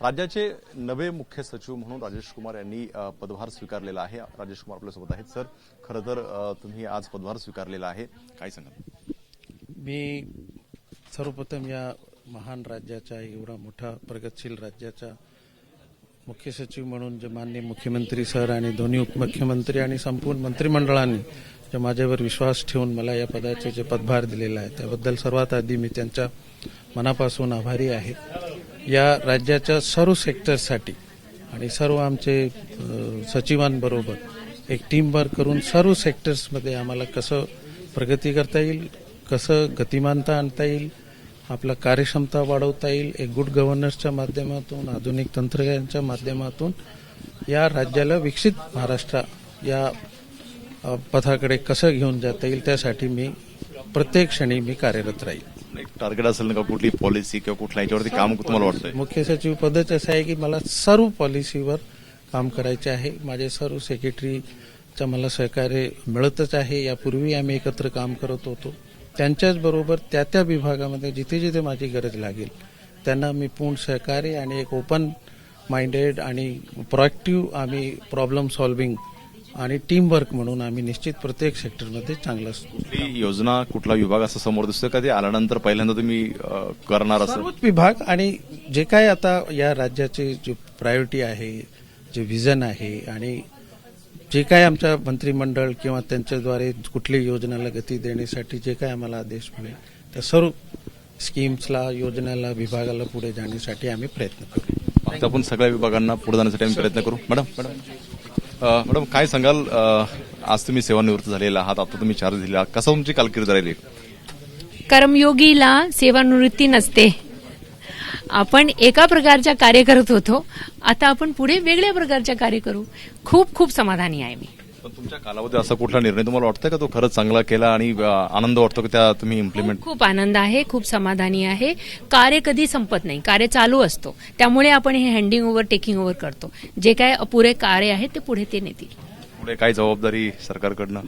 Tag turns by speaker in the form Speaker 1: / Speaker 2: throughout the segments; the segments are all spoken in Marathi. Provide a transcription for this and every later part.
Speaker 1: राज्याचे नवे मुख्य सचिव म्हणून राजेश कुमार यांनी पदभार स्वीकारलेला आहे। राजेश कुमार आपल्यासोबत आहेत। सर, खरं तर तुम्ही आज पदभार स्वीकारलेला आहे, काय सांगाल?
Speaker 2: मी सर्वप्रथम या महान राज्याच्या, एवढा मोठा प्रगतशील राज्याचा मुख्य सचिव म्हणून जे माननीय मुख्यमंत्री सर आणि दोन्ही उपमुख्यमंत्री आणि संपूर्ण मंत्रिमंडळाने जे माझ्यावर विश्वास ठेवून मला या पदाचे जे पदभार दिलेला आहे त्याबद्दल सर्वात आधी मी त्यांच्या मनापासून आभारी आहे। या राज्याच्या सर्व सेक्टरसाठी आणि सर्व आमचे सचिवांबरोबर एक टीम वर्क करून सर्व सेक्टर्समध्ये आम्हाला कसं प्रगती करता येईल, कसं गतिमानता आणता येईल, आपला कार्यक्षमता वाढवता येईल, एक गुड गव्हर्नन्सच्या माध्यमातून, आधुनिक तंत्रज्ञानाच्या माध्यमातून या राज्याला विकसित महाराष्ट्र या पथाकडे कसं घेऊन जाता येईल त्यासाठी मी प्रत्येक क्षणी मी कार्यरत राहील।
Speaker 1: एक टार्गेट असेल ना, कुठली पॉलिसी किंवा कुठल्या याच्यावरती काम तुम्हाला वाटतंय?
Speaker 2: मुख्य सचिव पदच असं आहे की मला सर्व पॉलिसीवर काम करायचे आहे। माझे सर्व सेक्रेटरीचं मला सहकार्य मिळतच आहे। यापूर्वी आम्ही एकत्र काम करत होतो। त्यांच्याच बरोबर त्या विभागामध्ये जिथे जिथे माझी गरज लागेल त्यांना मी पूर्ण सहकार्य आणि एक ओपन माइंडेड आणि प्रोएक्टिव्ह आम्ही प्रॉब्लेम सॉल्व्हिंग आणि टीम वर्क म्हणून आम्ही निश्चित प्रत्येक सेक्टरमध्ये चांगला
Speaker 1: कुठली योजना, कुठला विभाग असं समोर दिसतोय का ते आल्यानंतर पहिल्यांदा तुम्ही करणार असं?
Speaker 2: सर्वच विभाग आणि जे काय आता या राज्याचे जे प्रायोरिटी आहे, जे विजन आहे आणि जे काय आमच्या मंत्रिमंडळ किंवा त्यांच्याद्वारे कुठली योजनेला गती देण्यासाठी जे काय आम्हाला आदेश मिळेल त्या सर्व स्कीम्सला, योजनेला, विभागाला पुढे जाण्यासाठी आम्ही प्रयत्न करू।
Speaker 1: आता आपण सगळ्या विभागांना पुढे जाण्यासाठी आम्ही प्रयत्न करू। मॅडम काय सांगाल? आज तुम्ही सेवानिवृत्त झालेला आहात, आता तुम्ही चार्ज दिला, कसं तुमची कारकीर्द राहिली?
Speaker 3: कर्मयोगीला सेवानिवृत्ती नसते। आपण एका प्रकारच्या कार्य करत होतो, आता आपण पुढे वेगळ्या प्रकारच्या कार्य करू। खूप खूप समाधानी आहे मी।
Speaker 1: पण तुमच्या कालावधीत असा कुठला निर्णय तुम्हाला वाटतंय का तो खरंच चांगला केला आणि आनंद वाटतो की त्या तुम्ही इम्प्लिमेंट?
Speaker 3: खूप आनंद आहे, खूप समाधानी आहे। कार्य कधी संपत नाही, कार्य चालू असतो, त्यामुळे आपण हे हँडिंग ओव्हर, टेकिंग ओव्हर करतो। जे काय अपुरे कार्य आहे ते पुढे ते नेतील।
Speaker 1: पुढे काय जबाबदारी सरकारकडनं?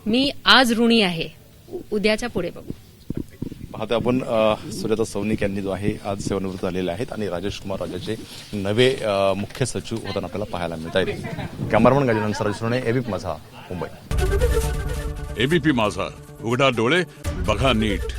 Speaker 3: मी आज ऋणी आहे, उद्याच्या पुढे बघू।
Speaker 1: पाहतो आपण सुजाता सौनिक यांनी जो आहे आज सेवानिवृत्त झालेले आहेत आणि राजेश कुमार राज्याचे नवे मुख्य सचिव होताना आपल्याला पाहायला मिळत आहेत। कॅमेरामन गजानन सरसुणे, एबीपी माझा, मुंबई।
Speaker 4: एबीपी माझा, उघडा डोळे बघा नीट।